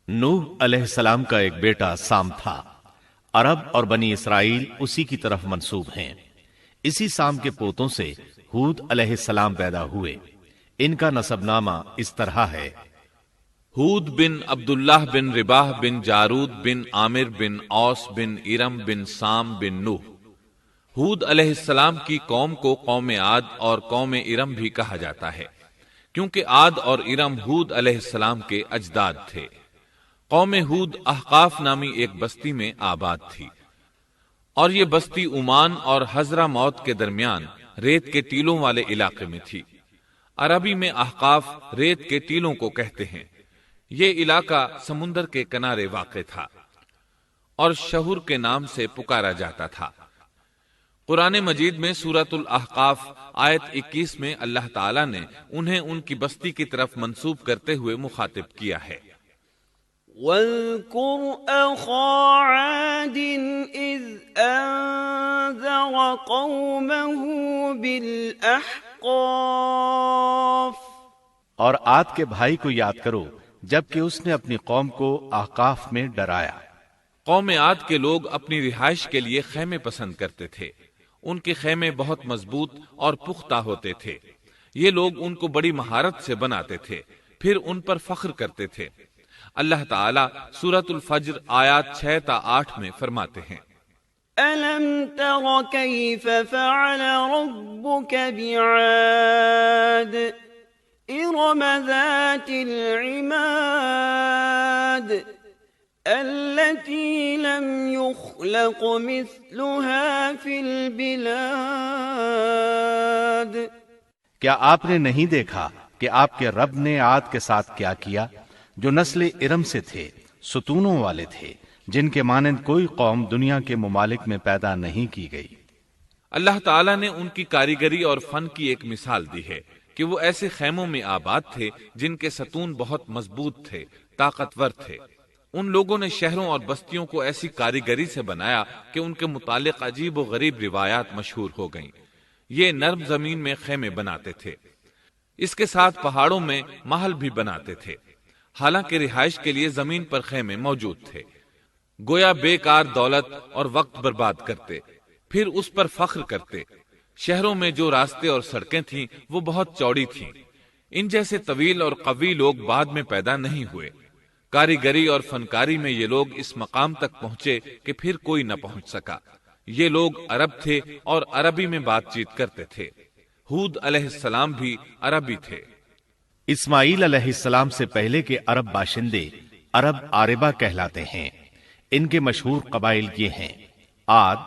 نوح علیہ السلام کا ایک بیٹا سام تھا۔ عرب اور بنی اسرائیل اسی کی طرف منسوب ہیں۔ اسی سام کے پوتوں سے ہود علیہ السلام پیدا ہوئے۔ ان کا نسب نامہ اس طرح ہے: ہود بن عبداللہ بن رباح بن جارود بن عامر بن اوس بن ارم بن سام بن نوح۔ ہود علیہ السلام کی قوم کو قوم عاد اور قوم ارم بھی کہا جاتا ہے، کیونکہ عاد اور ارم ہود علیہ السلام کے اجداد تھے۔ قوم ہود احقاف نامی ایک بستی میں آباد تھی، اور یہ بستی عمان اور حضرہ موت کے درمیان ریت کے ٹیلوں والے علاقے میں تھی۔ عربی میں احقاف ریت کے ٹیلوں کو کہتے ہیں۔ یہ علاقہ سمندر کے کنارے واقع تھا اور شہر کے نام سے پکارا جاتا تھا۔ قرآن مجید میں سورۃ الاحقاف آیت 21 میں اللہ تعالیٰ نے انہیں ان کی بستی کی طرف منسوب کرتے ہوئے مخاطب کیا ہے۔ وَاذْكُرْ أَخَا عَادٍ إِذْ أَنذَرَ قَوْمَهُ بِالْأَحْقَافِ۔ اور عاد کے بھائی کو یاد کرو جبکہ اس نے اپنی قوم کو احقاف میں ڈرایا۔ قوم عاد کے لوگ اپنی رہائش کے لیے خیمے پسند کرتے تھے۔ ان کے خیمے بہت مضبوط اور پختہ ہوتے تھے۔ یہ لوگ ان کو بڑی مہارت سے بناتے تھے، پھر ان پر فخر کرتے تھے۔ اللہ تعالیٰ سورۃ الفجر آیات 6 تا 8 میں فرماتے ہیں: أَلَمْ تَرَ كَيْفَ فَعَلَ رَبُّكَ بِعَادٍ إِرَمَ ذَاتِ الْعِمَادِ الَّتِي لَمْ يُخْلَقْ مِثْلُهَا فِي الْبِلَادِ۔ کیا آپ نے نہیں دیکھا کہ آپ کے رب نے عاد کے ساتھ کیا کیا، جو نسل ارم سے تھے، ستونوں والے تھے، جن کے مانند کوئی قوم دنیا کے ممالک میں پیدا نہیں کی گئی۔ اللہ تعالیٰ نے ان کی کاریگری اور فن کی ایک مثال دی ہے کہ وہ ایسے خیموں میں آباد تھے جن کے ستون بہت مضبوط تھے، طاقتور تھے۔ ان لوگوں نے شہروں اور بستیوں کو ایسی کاریگری سے بنایا کہ ان کے متعلق عجیب و غریب روایات مشہور ہو گئیں۔ یہ نرم زمین میں خیمے بناتے تھے، اس کے ساتھ پہاڑوں میں محل بھی بناتے تھے۔ حالانکہ رہائش کے لیے زمین پر خیمے موجود تھے، گویا بیکار دولت اور وقت برباد کرتے، پھر اس پر فخر کرتے۔ شہروں میں جو راستے اور سڑکیں تھیں وہ بہت چوڑی تھیں۔ ان جیسے طویل اور قوی لوگ بعد میں پیدا نہیں ہوئے۔ کاریگری اور فنکاری میں یہ لوگ اس مقام تک پہنچے کہ پھر کوئی نہ پہنچ سکا۔ یہ لوگ عرب تھے اور عربی میں بات چیت کرتے تھے۔ ہود علیہ السلام بھی عربی تھے۔ اسماعیل علیہ السلام سے پہلے کے عرب باشندے عرب عاربہ کہلاتے ہیں۔ ان کے مشہور قبائل یہ ہیں: عاد،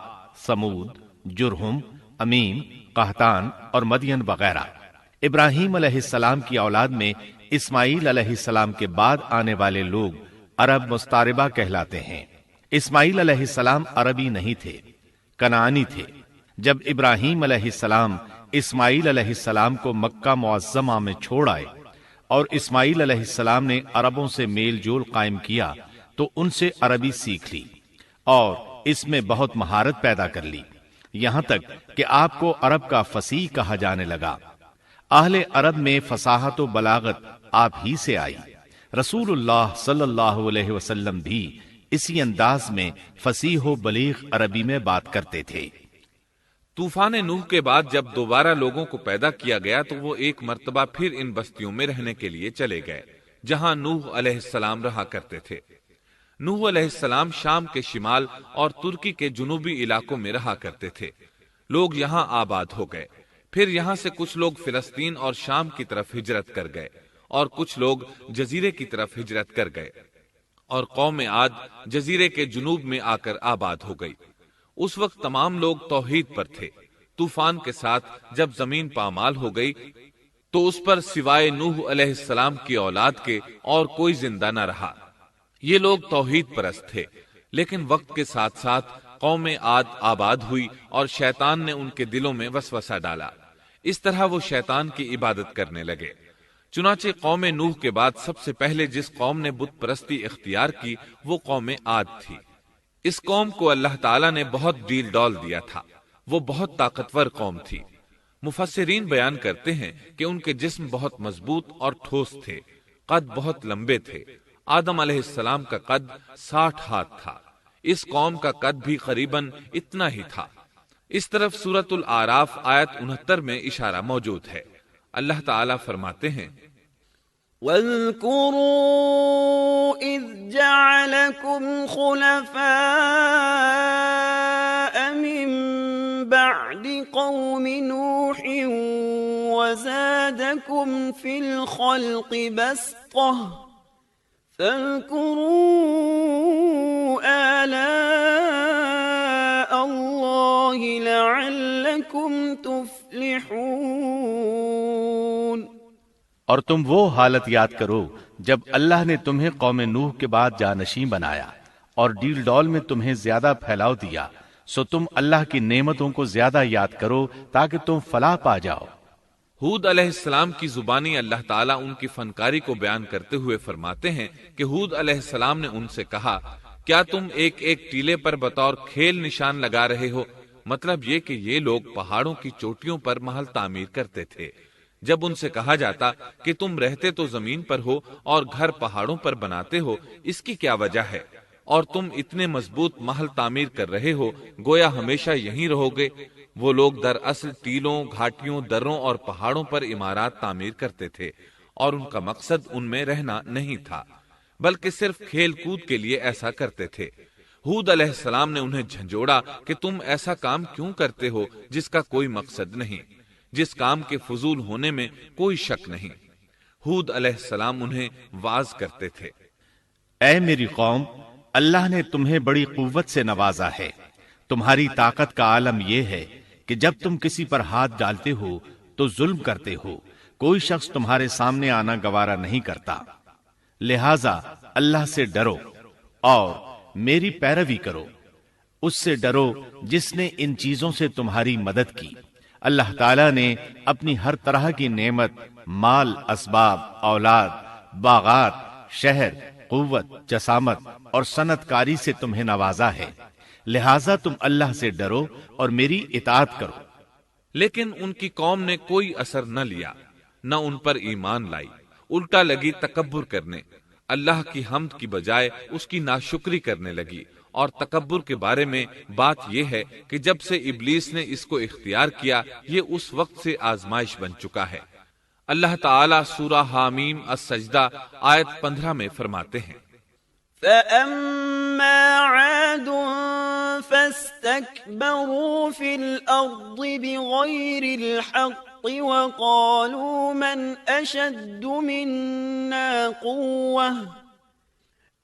سمود، جرہم، امیم، قحطان اور مدین وغیرہ۔ ابراہیم علیہ السلام کی اولاد میں اسماعیل علیہ السلام کے بعد آنے والے لوگ عرب مستعربہ کہلاتے ہیں۔ اسماعیل علیہ السلام عربی نہیں تھے، کنعانی تھے۔ جب ابراہیم علیہ السلام اسماعیل علیہ السلام کو مکہ معظمہ میں چھوڑ آئے اور اسماعیل علیہ السلام نے عربوں سے میل جول قائم کیا تو ان سے عربی سیکھ لی اور اس میں بہت مہارت پیدا کر لی، یہاں تک کہ آپ کو عرب کا فصیح کہا جانے لگا۔ اہل عرب میں فصاحت و بلاغت آپ ہی سے آئی۔ رسول اللہ صلی اللہ علیہ وسلم بھی اسی انداز میں فصیح و بلیغ عربی میں بات کرتے تھے۔ طوفان نوح کے بعد جب دوبارہ لوگوں کو پیدا کیا گیا تو وہ ایک مرتبہ پھر ان بستیوں میں رہنے کے لیے چلے گئے جہاں نوح علیہ السلام رہا کرتے تھے۔ نوح علیہ السلام شام کے شمال اور ترکی کے جنوبی علاقوں میں رہا کرتے تھے۔ لوگ یہاں آباد ہو گئے۔ پھر یہاں سے کچھ لوگ فلسطین اور شام کی طرف ہجرت کر گئے اور کچھ لوگ جزیرے کی طرف ہجرت کر گئے، اور قوم عاد جزیرے کے جنوب میں آ کر آباد ہو گئی۔ اس وقت تمام لوگ توحید پر تھے۔ طوفان کے ساتھ جب زمین پامال ہو گئی تو اس پر سوائے نوح علیہ السلام کی اولاد کے اور کوئی زندہ نہ رہا۔ یہ لوگ توحید پرست تھے، لیکن وقت کے ساتھ ساتھ قوم عاد آباد ہوئی اور شیطان نے ان کے دلوں میں وسوسہ ڈالا۔ اس طرح وہ شیطان کی عبادت کرنے لگے۔ چنانچہ قوم نوح کے بعد سب سے پہلے جس قوم نے بت پرستی اختیار کی وہ قوم عاد تھی۔ اس قوم کو اللہ تعالیٰ نے بہت ڈیل ڈال دیا تھا۔ وہ بہت طاقتور قوم تھی۔ مفسرین بیان کرتے ہیں کہ ان کے جسم بہت مضبوط اور ٹھوس تھے، قد بہت لمبے تھے، آدم علیہ السلام کا قد 60 ہاتھ تھا، اس قوم کا قد بھی قریباً اتنا ہی تھا۔ اس طرف سورۃ الاعراف آیت 69 میں اشارہ موجود ہے۔ اللہ تعالیٰ فرماتے ہیں وَاذْكُرُوا إِذْ جَعَلَكُمْ خُلَفَاءَ مِن بَعْدِ قَوْمِ نُوحٍ وَزَادَكُمْ فِي الْخَلْقِ بَسْطَةً فَاذْكُرُوا آلاءَ اللَّهِ لَعَلَّكُمْ تُفْلِحُونَ۔ اور تم وہ حالت یاد کرو جب اللہ نے تمہیں قوم نوح کے بعد جانشین بنایا اور ڈیل ڈول میں تمہیں زیادہ پھیلاؤ دیا، سو تم اللہ کی نعمتوں کو زیادہ یاد کرو تاکہ تم فلاح پا جاؤ۔ ہود علیہ السلام کی زبانی اللہ تعالیٰ ان کی فنکاری کو بیان کرتے ہوئے فرماتے ہیں کہ ہود علیہ السلام نے ان سے کہا، کیا تم ایک ایک ٹیلے پر بطور کھیل نشان لگا رہے ہو؟ مطلب یہ کہ یہ لوگ پہاڑوں کی چوٹیوں پر محل تعمیر کرتے تھے۔ جب ان سے کہا جاتا کہ تم رہتے تو زمین پر ہو اور گھر پہاڑوں پر بناتے ہو، اس کی کیا وجہ ہے؟ اور تم اتنے مضبوط محل تعمیر کر رہے ہو، گویا ہمیشہ یہیں رہو گے۔ وہ لوگ دراصل ٹیلوں، گھاٹیوں، دروں اور پہاڑوں پر عمارات تعمیر کرتے تھے، اور ان کا مقصد ان میں رہنا نہیں تھا، بلکہ صرف کھیل کود کے لیے ایسا کرتے تھے۔ ہود علیہ السلام نے انہیں جھنجھوڑا کہ تم ایسا کام کیوں کرتے ہو جس کا کوئی مقصد نہیں، جس کام کے فضول ہونے میں کوئی شک نہیں۔ ہود علیہ السلام انہیں واعظ کرتے تھے، اے میری قوم، اللہ نے تمہیں بڑی قوت سے نوازا ہے۔ تمہاری طاقت کا عالم یہ ہے کہ جب تم کسی پر ہاتھ ڈالتے ہو تو ظلم کرتے ہو، کوئی شخص تمہارے سامنے آنا گوارا نہیں کرتا۔ لہذا اللہ سے ڈرو اور میری پیروی کرو، اس سے ڈرو جس نے ان چیزوں سے تمہاری مدد کی۔ اللہ تعالیٰ نے اپنی ہر طرح کی نعمت، مال، اسباب، اولاد، باغات، شہر، قوت، جسامت اور صنعت کاری سے تمہیں نوازا ہے، لہٰذا تم اللہ سے ڈرو اور میری اطاعت کرو۔ لیکن ان کی قوم نے کوئی اثر نہ لیا، نہ ان پر ایمان لائی، الٹا لگی تکبر کرنے، اللہ کی حمد کی بجائے اس کی ناشکری کرنے لگی۔ اور تکبر کے بارے میں بات یہ ہے کہ جب سے ابلیس نے اس کو اختیار کیا، یہ اس وقت سے آزمائش بن چکا ہے۔ اللہ تعالیٰ سورہ حامیم السجدہ آیت 15 میں فرماتے ہیں، فَأَمَّا عَادٌ فَاسْتَكْبَرُوا فِي الْأَرْضِ بِغَيْرِ الْحَقِّ وَقَالُوا مَنْ أَشَدُّ مِنَّا قُوَّةً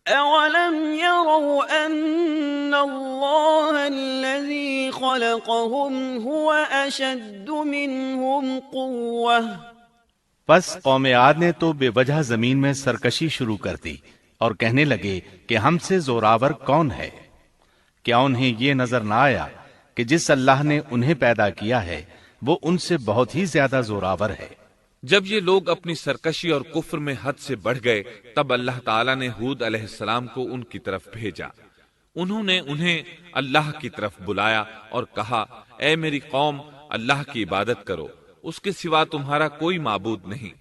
أَوَلَمْ يَرَوْا أَنَّ اللَّهَ الَّذِي خَلَقَهُمْ هُوَ أَشَدُّ مِنْهُمْ قُوَّةً۔ پس قوم عاد نے تو بے وجہ زمین میں سرکشی شروع کر دی اور کہنے لگے کہ ہم سے زوراور کون ہے؟ کیا انہیں یہ نظر نہ آیا کہ جس اللہ نے انہیں پیدا کیا ہے وہ ان سے بہت ہی زیادہ زوراور ہے؟ جب یہ لوگ اپنی سرکشی اور کفر میں حد سے بڑھ گئے، تب اللہ تعالیٰ نے ہود علیہ السلام کو ان کی طرف بھیجا۔ انہوں نے انہیں اللہ کی طرف بلایا اور کہا، اے میری قوم، اللہ کی عبادت کرو، اس کے سوا تمہارا کوئی معبود نہیں۔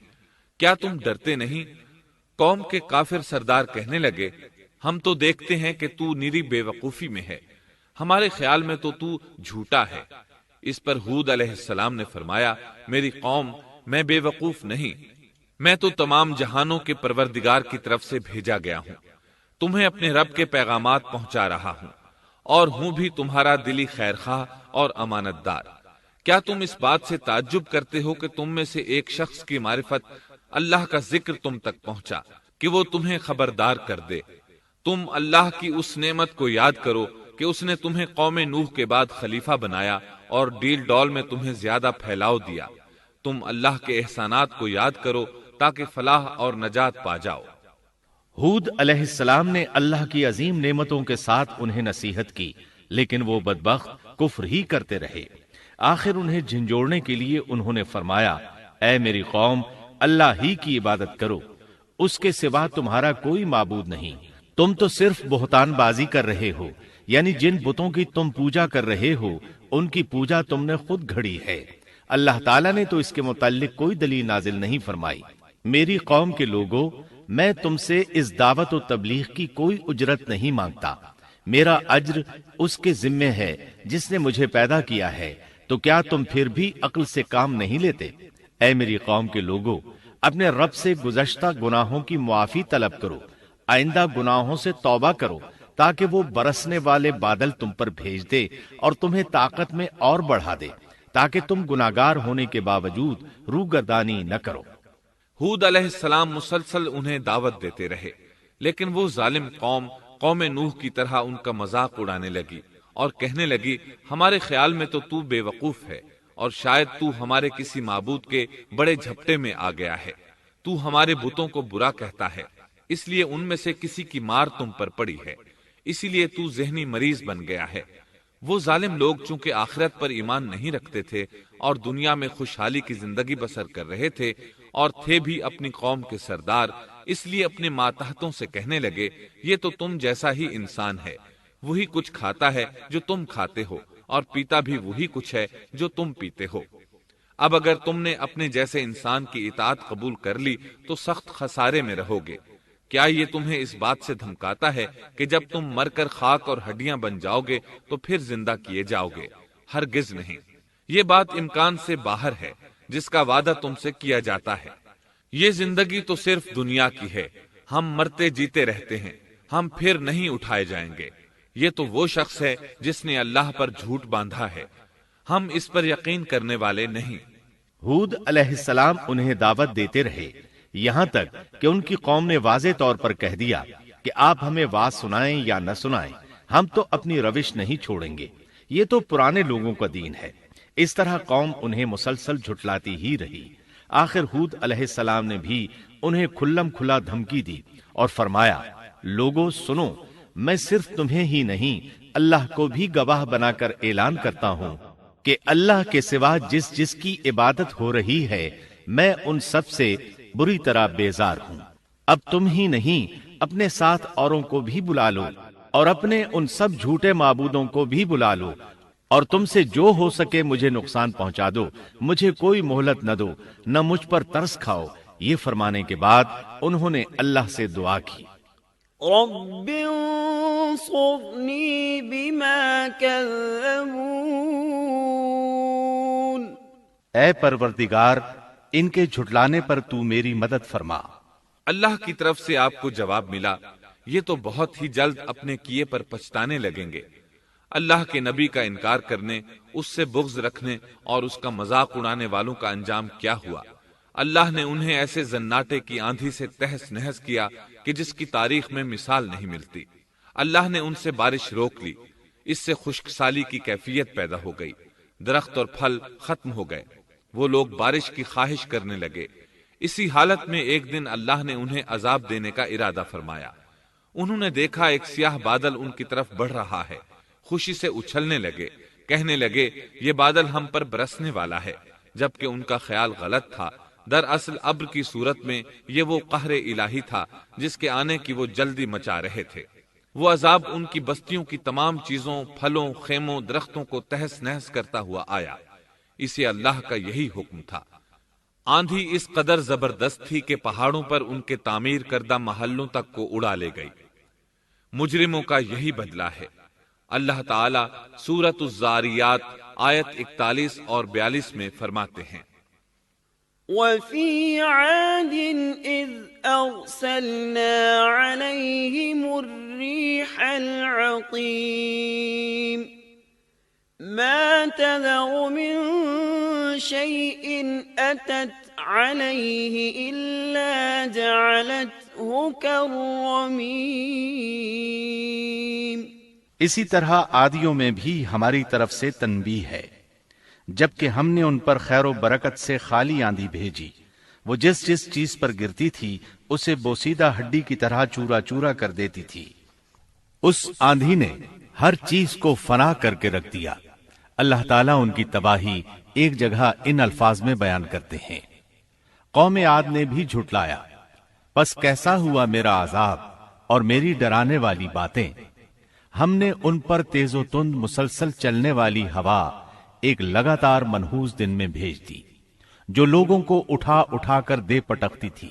کیا تم ڈرتے نہیں؟ قوم کے کافر سردار کہنے لگے، ہم تو دیکھتے ہیں کہ تو نری بے وقوفی میں ہے، ہمارے خیال میں تو جھوٹا ہے۔ اس پر ہود علیہ السلام نے فرمایا، میری قوم، میں بے وقوف نہیں، میں تو تمام جہانوں کے پروردگار کی طرف سے بھیجا گیا ہوں، تمہیں اپنے رب کے پیغامات پہنچا رہا ہوں، اور ہوں بھی تمہارا دلی خیر خواہ اور امانت دار۔ کیا تم اس بات سے تعجب کرتے ہو کہ تم میں سے ایک شخص کی معرفت، اللہ کا ذکر تم تک پہنچا کہ وہ تمہیں خبردار کر دے؟ تم اللہ کی اس نعمت کو یاد کرو کہ اس نے تمہیں قوم نوح کے بعد خلیفہ بنایا اور ڈیل ڈول میں تمہیں زیادہ پھیلاؤ دیا۔ تم اللہ کے احسانات کو یاد کرو تاکہ فلاح اور نجات پا جاؤ۔ ہود علیہ السلام نے اللہ کی عظیم نعمتوں کے ساتھ انہیں نصیحت کی، لیکن وہ بدبخت کفر ہی کرتے رہے۔ آخر انہیں جھنجھوڑنے کے لیے انہوں نے فرمایا، اے میری قوم، اللہ ہی کی عبادت کرو، اس کے سوا تمہارا کوئی معبود نہیں۔ تم تو صرف بہتان بازی کر رہے ہو، یعنی جن بتوں کی تم پوجا کر رہے ہو ان کی پوجا تم نے خود گھڑی ہے۔ اللہ تعالیٰ نے تو اس کے متعلق کوئی دلیل نازل نہیں فرمائی۔ میری قوم کے لوگوں، میں تم سے اس دعوت و تبلیغ کی کوئی اجرت نہیں مانگتا، میرا اجر اس کے ذمے ہے جس نے مجھے پیدا کیا ہے، تو کیا تم پھر بھی عقل سے کام نہیں لیتے؟ اے میری قوم کے لوگوں، اپنے رب سے گزشتہ گناہوں کی معافی طلب کرو، آئندہ گناہوں سے توبہ کرو، تاکہ وہ برسنے والے بادل تم پر بھیج دے اور تمہیں طاقت میں اور بڑھا دے، تاکہ تم گناہگار ہونے کے باوجود روگردانی نہ کرو۔ ہود علیہ السلام مسلسل انہیں دعوت دیتے رہے، لیکن وہ ظالم قوم نوح کی طرح ان کا مذاق اڑانے لگی اور کہنے لگی، ہمارے خیال میں تو بے وقوف ہے اور شاید تو ہمارے کسی معبود کے بڑے جھپٹے میں آ گیا ہے، تو ہمارے بتوں کو برا کہتا ہے، اس لیے ان میں سے کسی کی مار تم پر پڑی ہے، اسی لیے تو ذہنی مریض بن گیا ہے۔ وہ ظالم لوگ چونکہ آخرت پر ایمان نہیں رکھتے تھے اور دنیا میں خوشحالی کی زندگی بسر کر رہے تھے اور تھے بھی اپنی قوم کے سردار، اس لیے اپنے ماتحتوں سے کہنے لگے، یہ تو تم جیسا ہی انسان ہے، وہی کچھ کھاتا ہے جو تم کھاتے ہو اور پیتا بھی وہی کچھ ہے جو تم پیتے ہو۔ اب اگر تم نے اپنے جیسے انسان کی اطاعت قبول کر لی تو سخت خسارے میں رہو گے۔ کیا یہ تمہیں اس بات سے دھمکاتا ہے کہ جب تم مر کر خاک اور ہڈیاں بن جاؤ گے تو پھر زندہ کیے جاؤ گے؟ ہرگز نہیں، یہ بات امکان سے باہر ہے جس کا وعدہ تم سے کیا جاتا ہے۔ یہ زندگی تو صرف دنیا کی ہے، ہم مرتے جیتے رہتے ہیں، ہم پھر نہیں اٹھائے جائیں گے۔ یہ تو وہ شخص ہے جس نے اللہ پر جھوٹ باندھا ہے، ہم اس پر یقین کرنے والے نہیں۔ ہود علیہ السلام انہیں دعوت دیتے رہے، یہاں تک کہ ان کی قوم نے واضح طور پر کہہ دیا کہ آپ ہمیں واز سنائیں یا نہ سنائیں، ہم تو اپنی روش نہیں چھوڑیں گے، یہ تو پرانے لوگوں کا دین ہے۔ اس طرح قوم انہیں مسلسل جھٹلاتی ہی رہی۔ آخر ہود علیہ السلام نے بھی انہیں کھلم کھلا دھمکی دی اور فرمایا، لوگوں سنو، میں صرف تمہیں ہی نہیں اللہ کو بھی گواہ بنا کر اعلان کرتا ہوں کہ اللہ کے سوا جس کی عبادت ہو رہی ہے میں ان سب سے بری طرح بیزار ہوں۔ اب تم ہی نہیں اپنے ساتھ اوروں کو بھی بلا لو اور اپنے ان سب جھوٹے معبودوں کو بھی بلا لو، اور تم سے جو ہو سکے مجھے نقصان پہنچا دو، مجھے کوئی مہلت نہ دو، نہ مجھ پر ترس کھاؤ۔ یہ فرمانے کے بعد انہوں نے اللہ سے دعا کی، رب انصرنی بما کذبون، اے پروردگار ان کے جھٹلانے پر تو میری مدد فرما۔ اللہ کی طرف سے آپ کو جواب ملا، یہ تو بہت ہی جلد اپنے کیے پر پچھتانے لگیں گے۔ اللہ کے نبی کا انکار کرنے، اس سے بغض رکھنے اور اس کا مذاق اڑانے والوں کا انجام کیا ہوا؟ اللہ نے انہیں ایسے زناٹے کی آندھی سے تہس نہس کیا کہ جس کی تاریخ میں مثال نہیں ملتی۔ اللہ نے ان سے بارش روک لی، اس سے خشک سالی کی کیفیت پیدا ہو گئی، درخت اور پھل ختم ہو گئے، وہ لوگ بارش کی خواہش کرنے لگے۔ اسی حالت میں ایک دن اللہ نے انہیں عذاب دینے کا ارادہ فرمایا۔ انہوں نے دیکھا ایک سیاہ بادل ان کی طرف بڑھ رہا ہے، خوشی سے اچھلنے لگے، کہنے لگے یہ بادل ہم پر برسنے والا ہے، جبکہ ان کا خیال غلط تھا۔ دراصل ابر کی صورت میں یہ وہ قہر الہی تھا جس کے آنے کی وہ جلدی مچا رہے تھے۔ وہ عذاب ان کی بستیوں کی تمام چیزوں، پھلوں، خیموں، درختوں کو تہس نہس کرتا ہوا آیا۔ اسے اللہ کا یہی حکم تھا۔ آندھی اس قدر زبردست تھی کہ پہاڑوں پر ان کے تعمیر کردہ محلوں تک کو اڑا لے گئی۔ مجرموں کا یہی بدلہ ہے۔ اللہ تعالی سورۃ الزاریات آیت 41 اور 42 میں فرماتے ہیں، وفي عاد إذ أرسلنا عليهم الريح العقيم ما تذر من شيء أتت عليه إلا جعلته كالرميم۔ اسی طرح عادیوں میں بھی ہماری طرف سے تنبیہ ہے، جبکہ ہم نے ان پر خیر و برکت سے خالی آندھی بھیجی، وہ جس چیز پر گرتی تھی اسے بوسیدہ ہڈی کی طرح چورا چورا کر دیتی تھی۔ اس آندھی نے ہر چیز کو فنا کر کے رکھ دیا۔ اللہ تعالیٰ ان کی تباہی ایک جگہ ان الفاظ میں بیان کرتے ہیں، قوم عاد نے بھی جھٹلایا، پس کیسا ہوا میرا عذاب اور میری ڈرانے والی باتیں۔ ہم نے ان پر تیز و تند مسلسل چلنے والی ہوا ایک لگاتار منحوس دن میں بھیج دی، جو لوگوں کو اٹھا اٹھا کر دے پٹکتی تھی۔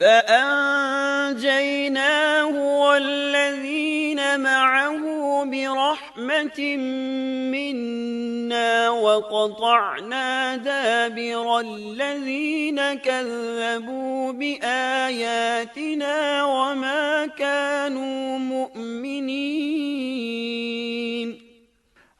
فأنجيناه والذين معه برحمة منا وقطعنا دابر الذين كذبوا بآياتنا وما كانوا مؤمنين۔